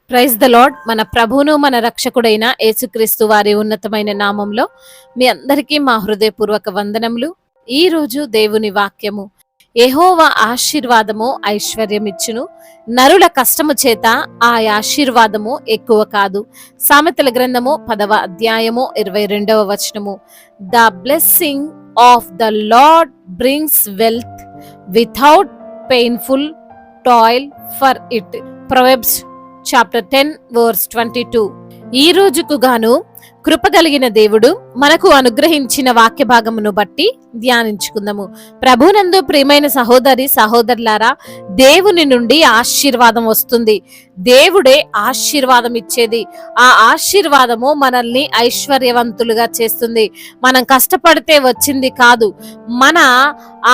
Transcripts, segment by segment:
Praise the lord. మన ప్రభువును మన రక్షకుడైన యేసుక్రీస్తు వారి ఉన్నతమైన నామంలో మీ అందరికీ మా హృదయపూర్వక వందనములు. ఈ రోజు దేవుని వాక్యము, యెహోవా ఆశీర్వాదము ఐశ్వర్యమిచ్చును, నరుల కష్టము చేత ఆ ఆశీర్వాదము ఎక్కువ కాదు. సామెతల గ్రంథము 10వ అధ్యాయము 22వ వచనము. The blessing of the Lord brings wealth without painful toil for it. Proverbs chapter 10 verse 22. ఈ రోజుకు గాను కృపగలిగిన దేవుడు మనకు అనుగ్రహించిన వాక్య భాగమును బట్టి ధ్యానించుకుందాము. ప్రభునందు ప్రియమైన సహోదరి సహోదరులారా, దేవుని నుండి ఆశీర్వాదం వస్తుంది. దేవుడే ఆశీర్వాదం ఇచ్చేది. ఆ ఆశీర్వాదము మనల్ని ఐశ్వర్యవంతులుగా చేస్తుంది. మనం కష్టపడితే వచ్చింది కాదు. మన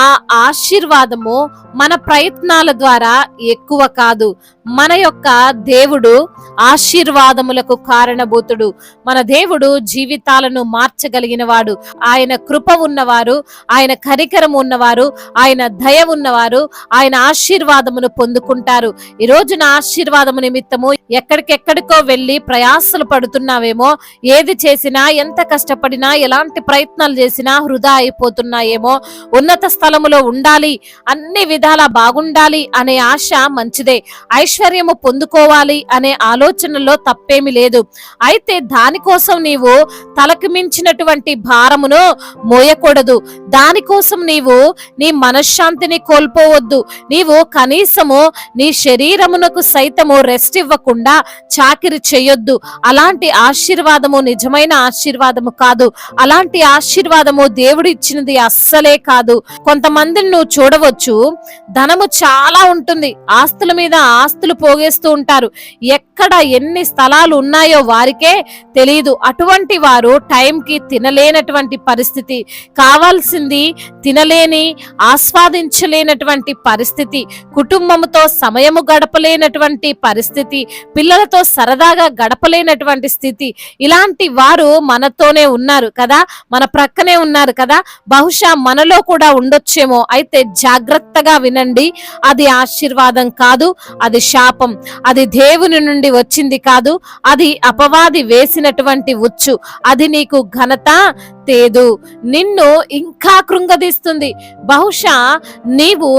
ఆ ఆశీర్వాదము మన ప్రయత్నాల ద్వారా ఎక్కువ కాదు. మన యొక్క దేవుడు ఆశీర్వాదములకు కారణభూతుడు. మన దేవుడు జీవితాలను మార్చగలిగిన వాడు. ఆయన కృప ఉన్నవారు, ఆయన కనికరం ఉన్నవారు, ఆయన దయ ఉన్నవారు ఆయన ఆశీర్వాదమును పొందుకుంటారు. ఈ రోజున ఆశీర్వాదము నిమిత్తము ఎక్కడికెక్కడికో వెళ్ళి ప్రయాసలు పడుతున్నావేమో, ఏది చేసినా ఎంత కష్టపడినా ఎలాంటి ప్రయత్నాలు చేసినా వృధా అయిపోతున్నాయేమో. ఉన్నత స్థలములో ఉండాలి, అన్ని విధాలా బాగుండాలి అనే ఆశ మంచిదే. ఐశ్వర్యము పొందుకోవాలి అనే ఆలోచనలో తప్పేమి లేదు. అయితే దానికోసం నీవు తలకు మించినటువంటి భారమును మోయకూడదు. దానికోసం నీవు నీ మనశ్శాంతిని కోల్పోవద్దు. నీవు కనీసము నీ శరీరమునకు సైతము రెస్ట్ ఇవ్వకుండా చాకిరి చేయొద్దు. అలాంటి ఆశీర్వాదము నిజమైన ఆశీర్వాదము కాదు. అలాంటి ఆశీర్వాదము దేవుడు ఇచ్చినది అస్సలే కాదు. కొంతమందిని నువ్వు చూడవచ్చు, ధనము చాలా ఉంటుంది, ఆస్తుల మీద ఆస్తులు పోగేస్తూ ఉంటారు. ఎక్కడ ఎన్ని స్థలాలు ఉన్నాయో వారికే తెలియదు. అటువంటి వారు టైంకి తినలేనటువంటి పరిస్థితి, కావాల్సింది తినలేని ఆస్వాదించలేనటువంటి పరిస్థితి, కుటుంబంతో సమయము గడపలేనటువంటి పరిస్థితి, పిల్లలతో సరదాగా గడపలేనటువంటి స్థితి. ఇలాంటి వారు మనతోనే ఉన్నారు కదా, మన ప్రక్కనే ఉన్నారు కదా. బహుశా మనలో కూడా ఉండొచ్చేమో. అయితే జాగ్రత్తగా వినండి, అది ఆశీర్వాదం కాదు, అది శాపం. అది దేవుని నుండి వచ్చింది కాదు, అది అపవాది వేసినటువంటి ఉచ్చు. అది నీకు ఘనత తేదు, నిన్ను ఇంకా కృంగదీస్తుంది. బహుశా నీవు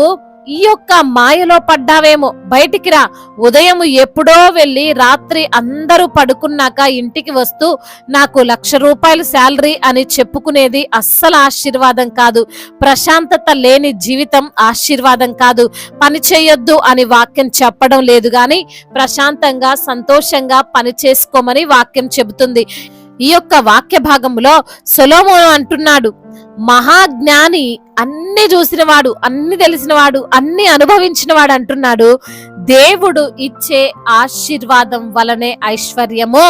ఈ యొక్క మాయలో పడ్డావేమో. బయటికి రా. ఉదయం ఎప్పుడో వెళ్ళి రాత్రి అందరూ పడుకున్నాక ఇంటికి వస్తూ నాకు ₹1,00,000 శాలరీ అని చెప్పుకునేది అస్సలు ఆశీర్వాదం కాదు. ప్రశాంతత లేని జీవితం ఆశీర్వాదం కాదు. పని చేయొద్దు అని వాక్యం చెప్పడం లేదు, కానీ ప్రశాంతంగా సంతోషంగా పని చేసుకోమని వాక్యం చెబుతుంది. ఈ యొక్క వాక్య భాగంలో సొలొమోను అంటున్నాడు, మహాజ్ఞాని, అన్ని చూసినవాడు, అన్ని తెలిసినవాడు, అన్ని అనుభవించినవాడు అంటున్నాడు, దేవుడు ఇచ్చే ఆశీర్వాదం వలనే ఐశ్వర్యము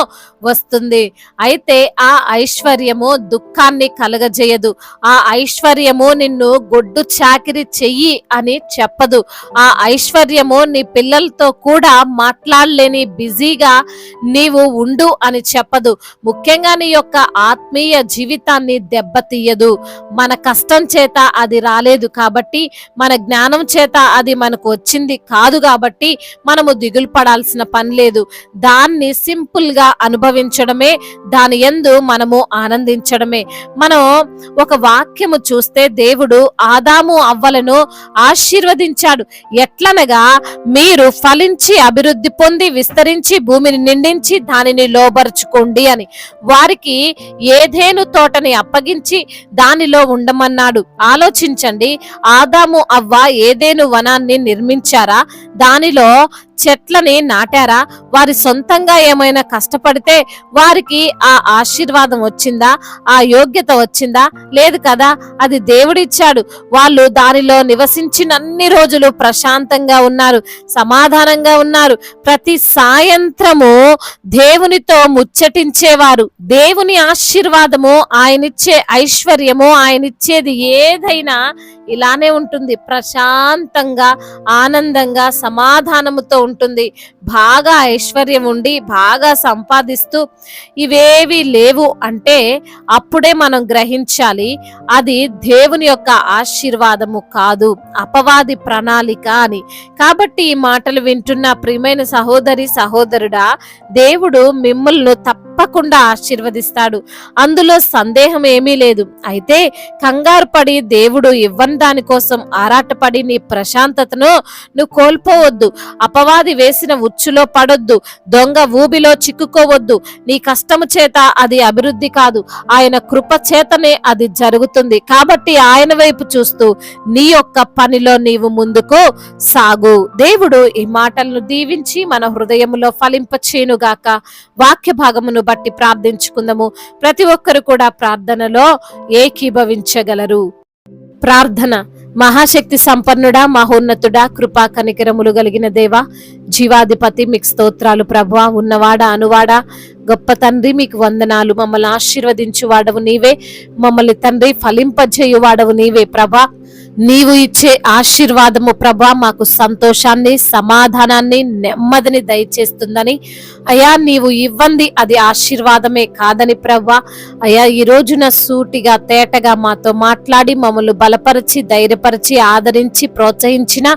వస్తుంది. అయితే ఆ ఐశ్వర్యము దుఃఖాన్ని కలగజేయదు. ఆ ఐశ్వర్యము నిన్ను గొడ్డు చాకిరి చెయ్యి అని చెప్పదు. ఆ ఐశ్వర్యము నీ పిల్లలతో కూడా మాట్లాడలేని బిజీగా నీవు ఉండు అని చెప్పదు. ముఖ్యంగా నీ యొక్క ఆత్మీయ జీవితాన్ని దెబ్బతీయదు. మన కష్టం చేత అది రాలేదు కాబట్టి, మన జ్ఞానం చేత అది మనకు వచ్చింది కాదు కాబట్టి మనము దిగులు పడాల్సిన పని లేదు. దాన్ని సింపుల్ గా అనుభవించడమే, దాని యందు మనము ఆనందించడమే. మనం ఒక వాక్యము చూస్తే దేవుడు ఆదాము అవ్వలను ఆశీర్వదించాడు. ఎట్లనగా, మీరు ఫలించి అభివృద్ధి పొంది విస్తరించి భూమిని నిండించి దానిని లోబరుచుకోండి అని. వారికి ఏదెను తోటని అప్పగించి దానిలో ఉండమన్నాడు. ఆలోచించండి, ఆదాము అవ్వ ఏదెను వనాన్ని నిర్మించారా? దానిలో చెట్లని నాటారా? వారి సొంతంగా ఏమైనా కష్టపడితే వారికి ఆ ఆశీర్వాదం వచ్చిందా? ఆ యోగ్యత వచ్చిందా? లేదు కదా. అది దేవుడిచ్చాడు. వాళ్ళు దానిలో నివసించినన్ని రోజులు ప్రశాంతంగా ఉన్నారు, సమాధానంగా ఉన్నారు. ప్రతి సాయంత్రము దేవునితో ముచ్చటించేవారు. దేవుని ఆశీర్వాదము, ఆయనిచ్చే ఐశ్వర్యము, ఆయనిచ్చేది ఏదైనా ఇలానే ఉంటుంది. ప్రశాంతంగా, ఆనందంగా, సమాధానముతో ఉంటుంది. బాగా ఐశ్వర్యం ఉండి బాగా సంపాదిస్తూ ఇవేవి లేవు అంటే అప్పుడే మనం గ్రహించాలి అది దేవుని యొక్క ఆశీర్వాదము కాదు, అపవాది ప్రణాళిక అని. కాబట్టి ఈ మాటలు వింటున్న ప్రియమైన సహోదరి సహోదరుడా, దేవుడు మిమ్మల్ని తప్పకుండా ఆశీర్వదిస్తాడు, అందులో సందేహం ఏమీ లేదు. అయితే కంగారు పడి దేవుడు ఇవ్వని దానికోసం ఆరాటపడి నీ ప్రశాంతతను నువ్వు కోల్పోవద్దు. అపవాది వేసిన ఉచ్చులో పడొద్దు, దొంగ ఊబిలో చిక్కుకోవద్దు. నీ కష్టము చేత అది అభివృద్ధి కాదు, ఆయన కృప చేతనే అది జరుగుతుంది. కాబట్టి ఆయన వైపు చూస్తూ నీ యొక్క పనిలో నీవు ముందుకు సాగు. దేవుడు ఈ మాటలను దీవించి మన హృదయములో ఫలింపచేయునుగాక. వాక్య భాగమును బట్టి ప్రార్థించుకుందాము. ప్రతి ఒక్కరు కూడా ప్రార్థనలో ఏకీభవించగలరు. ప్రార్థన. మహాశక్తి సంపన్నుడా, మహోన్నతుడా, కృపా కనికరములు కలిగిన దేవా, జీవాధిపతి, మీకు స్తోత్రాలు ప్రభువా. ఉన్నవాడా అనువాడా గొప్ప తండ్రి, మీకు వందనాలు. మమ్మల్ని ఆశీర్వదించు వాడవు నీవే, మమ్మల్ని తండ్రి ఫలింపజేయు వాడవు నీవే ప్రభా. నీవు ఇచ్చే ఆశీర్వాదము ప్రభా మాకు సంతోషాన్ని, సమాధానాన్ని, నెమ్మదిని దయచేస్తుందని అయా, నీవు ఇవ్వంది అది ఆశీర్వాదమే కాదని ప్రభా. అయా, ఈ రోజున సూటిగా తేటగా మాతో మాట్లాడి మమ్మల్ని బలపరిచి ధైర్యపరిచి ఆదరించి ప్రోత్సహించిన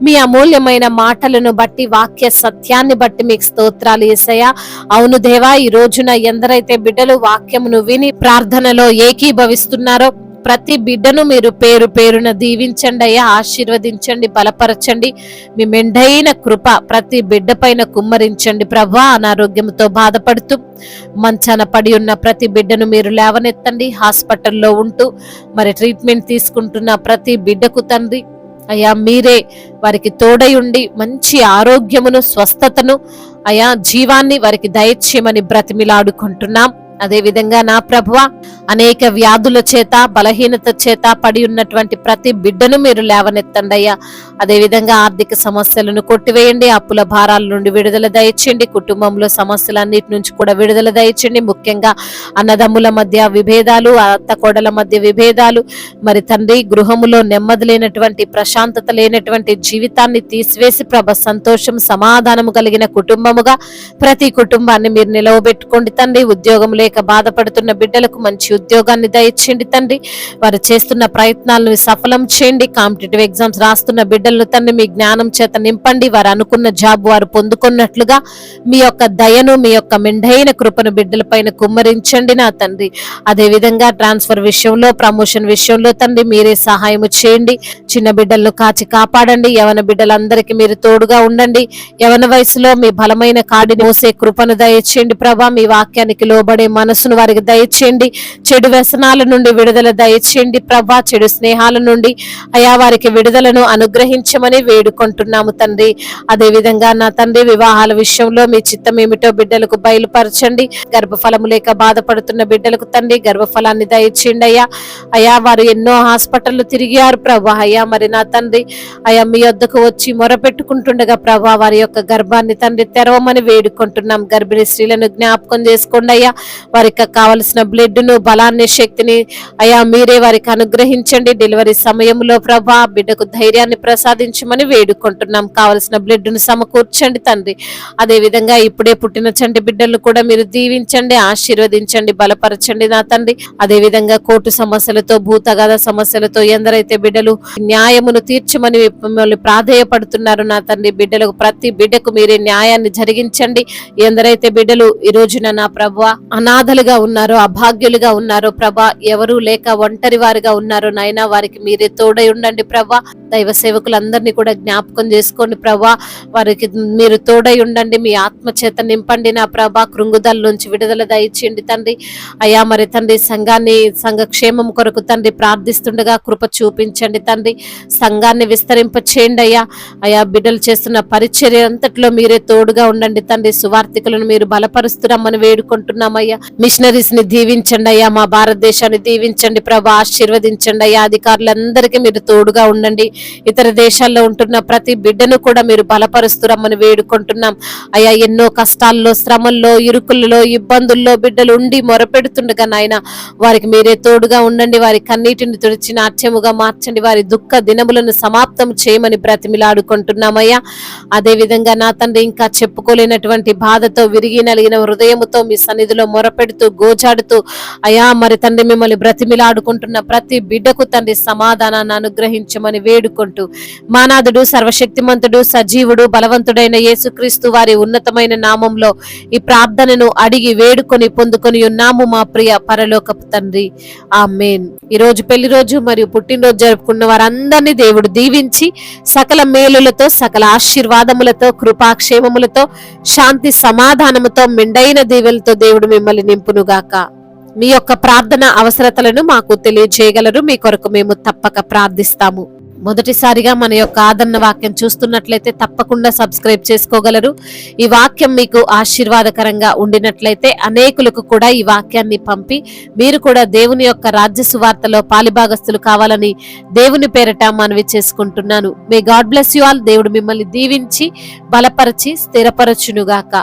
మీ అమూల్యమైన మాటలను బట్టి, వాక్య సత్యాన్ని బట్టి మీకు స్తోత్రాలు యేసయ్యా. అవును దేవా, ఈ రోజున ఎందరైతే బిడ్డలు వాక్యమును విని ప్రార్థనలో ఏకీభవిస్తున్నారో ప్రతి బిడ్డను మీరు పేరు పేరున దీవించండి అయ్యా, ఆశీర్వదించండి, బలపరచండి. మీ మెండైన కృప ప్రతి బిడ్డ పైన కుమ్మరించండి ప్రభా. అనారోగ్యంతో బాధపడుతూ మంచాన పడి ఉన్న ప్రతి బిడ్డను మీరు లేవనెత్తండి. హాస్పిటల్లో ఉంటూ మరి ట్రీట్మెంట్ తీసుకుంటున్న ప్రతి బిడ్డకు తండ్రి అయ్యా, మీరే వారికి తోడై ఉండి మంచి ఆరోగ్యమును, స్వస్థతను, అయా జీవాన్ని వారికి దయచేయమని బ్రతిమిలాడుకుంటున్నాం. అదే విధంగా నా ప్రభువా, అనేక వ్యాధుల చేత, బలహీనత చేత పడి ఉన్నటువంటి ప్రతి బిడ్డను మీరు లేవనెత్తండి అయ్యా. అదే విధంగా ఆర్థిక సమస్యలను కొట్టివేయండి, అప్పుల భారాల నుండి విడుదల దయచేయండి, కుటుంబంలో సమస్యలన్నిటి నుంచి కూడా విడుదల దయచేయండి. ముఖ్యంగా అన్నదమ్ముల మధ్య విభేదాలు, అత్త కోడల మధ్య విభేదాలు, మరి తండ్రి గృహములో నెమ్మది లేనటువంటి, ప్రశాంతత లేనటువంటి జీవితాన్ని తీసివేసి ప్రభ సంతోషం, సమాధానము కలిగిన కుటుంబముగా ప్రతి కుటుంబాన్ని మీరు నిలవబెట్టుకోండి తండ్రి. ఉద్యోగం లేక బాధపడుతున్న బిడ్డలకు మంచి ఉద్యోగాన్ని దయచేయండి తండ్రి. వారు చేస్తున్న ప్రయత్నాలను సఫలం చేయండి. కాంపిటేటివ్ ఎగ్జామ్స్ రాస్తున్న బిడ్డలను తండ్రి మీ జ్ఞానం చేత నింపండి. వారు అనుకున్న జాబ్ వారు పొందుకున్నట్లుగా మీ యొక్క దయను, మీ యొక్క మెండైన కృపను బిడ్డల పైన కుమ్మరించండి నా తండ్రి. అదే విధంగా ట్రాన్స్ఫర్ విషయంలో, ప్రమోషన్ విషయంలో తండ్రి మీరే సహాయము చేయండి. చిన్న బిడ్డలను కాచి కాపాడండి. యవన బిడ్డలందరికీ మీరు తోడుగా ఉండండి. యవన వయసులో మీ బలమైన కాడిని మోసే కృపను దయచేయండి ప్రభా. మీ వాక్యానికి లోబడే మనసును వారికి దయచేయండి. చెడు వ్యసనాల నుండి విడుదల దయచేయండి ప్రభా. చెడు స్నేహాల నుండి అయా వారికి విడుదలను అనుగ్రహించమని వేడుకుంటున్నాము తండ్రి. అదే విధంగా నా తండ్రి వివాహాల విషయంలో మీ చిత్తం ఏమిటో బిడ్డలకు బయలుపరచండి. గర్భఫలము లేక బాధపడుతున్న బిడ్డలకు తండ్రి గర్భఫలాన్ని దయచేయండి అయ్యా. అయా వారు ఎన్నో హాస్పిటళ్లు తిరిగారు ప్రభా. అయ్యా మరి నా తండ్రి అయా మీ వద్దకు వచ్చి మొరపెట్టుకుంటుండగా ప్రభా వారి యొక్క గర్భాన్ని తండ్రి తెరవమని వేడుకుంటున్నాం. గర్భిణీ స్త్రీలను జ్ఞాపకం చేసుకోండి అయ్యా. వారికి కావలసిన బ్లడ్ను, బలాన్ని, శక్తిని అయా మీరే వారికి అనుగ్రహించండి. డెలివరీ సమయంలో ప్రభా బిడ్డకు ధైర్యాన్ని ప్రసాదించమని వేడుకుంటున్నాం. కావలసిన బ్లడ్ను సమకూర్చండి తండ్రి. అదే విధంగా ఇప్పుడే పుట్టిన చంటి బిడ్డలను కూడా మీరు దీవించండి, ఆశీర్వదించండి, బలపరచండి నా తండ్రి. అదే విధంగా కోర్టు సమస్యలతో, భూతగాథ సమస్యలతో ఎందరైతే బిడ్డలు న్యాయమును తీర్చమని మిమ్మల్ని ప్రాధేయపడుతున్నారు నా తండ్రి, బిడ్డలకు ప్రతి బిడ్డకు మీరే న్యాయాన్ని జరిగించండి. ఎందరైతే బిడ్డలు ఈ రోజున నా ప్రభువా అనాథలుగా ఉన్నారో, అభాగ్యులుగా ఉన్నారో ప్రభా, ఎవరు లేక ఒంటరి వారిగా ఉన్నారో నాయనా వారికి మీరే తోడై ఉండండి ప్రభా. దైవ సేవకులందరినీ కూడా జ్ఞాపకం చేసుకోండి ప్రభా. వారికి మీరు తోడై ఉండండి. మీ ఆత్మ చేత నింపండి నా ప్రభా. కృంగుదల నుంచి విడుదల దయచేయండి తండ్రి. అయా మరి తండ్రి సంఘాన్ని, సంఘ క్షేమం కొరకు తండ్రి ప్రార్థిస్తుండగా కృప చూపించండి తండ్రి. సంఘాన్ని విస్తరింప చేయండి అయ్యా. అయా బిడ్డలు చేస్తున్న పరిచర్య అంతట్లో మీరే తోడుగా ఉండండి తండ్రి. సువార్థికులను మీరు బలపరుస్తున్నామని వేడుకుంటున్నామయ్యా. మిషనరీస్ ని దీవించండి అయ్యా, మా భారతదేశాన్ని దీవించండి ప్రభా, ఆశీర్వదించండి అయ్యా. అధికారులందరికీ మీరు తోడుగా ఉండండి. ఇతర దేశాల్లో ఉంటున్న ప్రతి బిడ్డను కూడా మీరు బలపరుస్తురమ్మని వేడుకుంటున్నాం అయ్యా. ఎన్నో కష్టాల్లో, శ్రమల్లో, ఇరుకుల్లో, ఇబ్బందుల్లో బిడ్డలు ఉండి మొరపెడుతుండగా నాయన వారికి మీరే తోడుగా ఉండండి. వారి కన్నీటిని తుడిచి నాట్యముగా మార్చండి. వారి దుఃఖ దినములను సమాప్తం చేయమని బ్రతిమిలాడుకుంటున్నామయ్యా. అదే విధంగా నా తండ్రి, ఇంకా చెప్పుకోలేనటువంటి బాధతో, విరిగి నలిగిన హృదయముతో మీ సన్నిధిలో మొరపెడుతూ గోజాడుతూ అయ్యా మరి తండ్రి మిమ్మల్ని బ్రతిమిలాడుకుంటున్న ప్రతి బిడ్డకు తండ్రి సమాధానాన్ని అనుగ్రహించమని వేడుకుంటూ, మానాథుడు, సర్వశక్తిమంతుడు, సజీవుడు, బలవంతుడైన యేసుక్రీస్తు వారి ఉన్నతమైన నామంలో ఈ ప్రార్థనను అడిగి వేడుకొని పొందుకొని ఉన్నాము మా ప్రియ పరలోకపు తండ్రి, ఆమేన్. ఈ రోజు పెళ్లి రోజు మరియు పుట్టినరోజు జరుపుకున్న వారందరినీ దేవుడు దీవించి సకల మేలులతో, సకల ఆశీర్వాదములతో, కృపాక్షేమములతో, శాంతి సమాధానముతో, మెండైన దీవెలతో దేవుడు మిమ్మల్ని నింపునుగాక. మీ యొక్క ప్రార్థన అవసరతలను మాకు తెలియజేయగలరు. మీ కొరకు మేము తప్పక ప్రార్థిస్తాము. మొదటిసారిగా మన యొక్క ఆదరణ వాక్యం చూస్తున్నట్లయితే తప్పకుండా సబ్స్క్రైబ్ చేసుకోగలరు. ఈ వాక్యం మీకు ఆశీర్వాదకరంగా ఉండినట్లయితే అనేకులకు కూడా ఈ వాక్యాన్ని పంపి మీరు కూడా దేవుని యొక్క రాజ్య సువార్తలో పాలిభాగస్తులు కావాలని దేవుని పేరట మనవి చేసుకుంటున్నాను. May God bless you all. దేవుడు మిమ్మల్ని దీవించి బలపరిచి స్థిరపరచునుగాక.